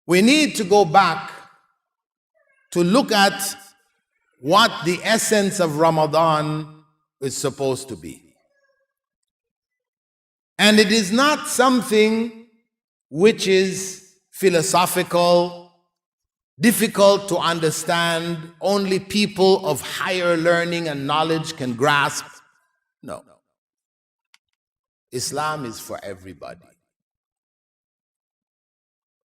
we need to go back to look at what the essence of Ramadan is supposed to be. And it is not something which is philosophical, difficult to understand, only people of higher learning and knowledge can grasp. No. Islam is for everybody.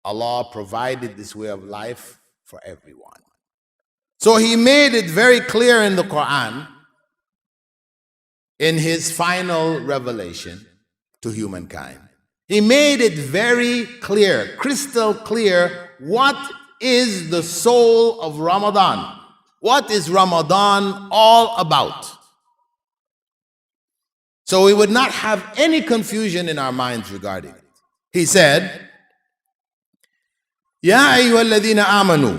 Allah provided this way of life for everyone. So He made it very clear in the Quran, in His final revelation to humankind. He made it very clear, crystal clear, what is the soul of Ramadan. What is Ramadan all about? So we would not have any confusion in our minds regarding it. He said, يا أيها الذين آمنوا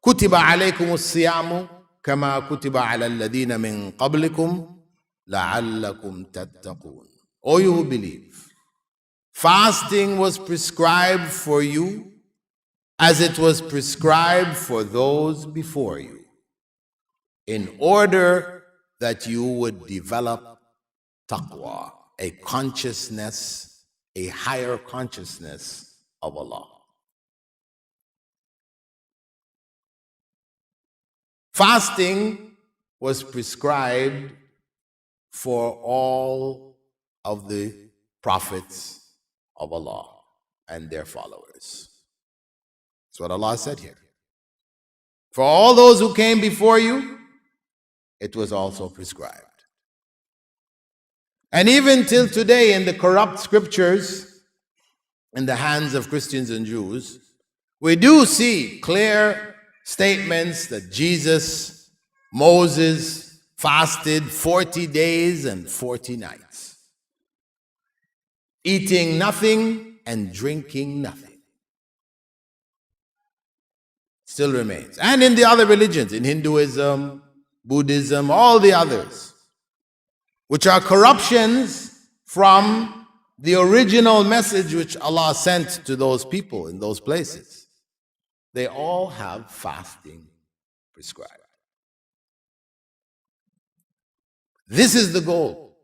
كتب عليكم الصيام كما كتب على الذين من قبلكم لعلكم تتقون. O you who believe, fasting was prescribed for you as it was prescribed for those before you, in order that you would develop taqwa, a consciousness, a higher consciousness of Allah. Fasting was prescribed for all of the prophets of Allah and their followers. That's what Allah said here. For all those who came before you, it was also prescribed. And even till today, in the corrupt scriptures, in the hands of Christians and Jews, we do see clear statements that Jesus, Moses fasted 40 days and 40 nights, eating nothing and drinking nothing. Still remains. And in the other religions, in Hinduism, Buddhism, all the others, which are corruptions from the original message which Allah sent to those people in those places, they all have fasting prescribed. This is the goal.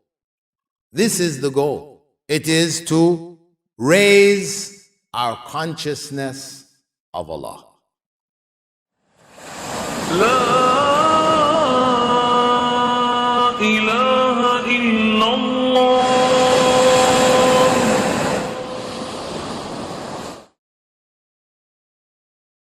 This is the goal. It is to raise our consciousness of Allah. La ilaha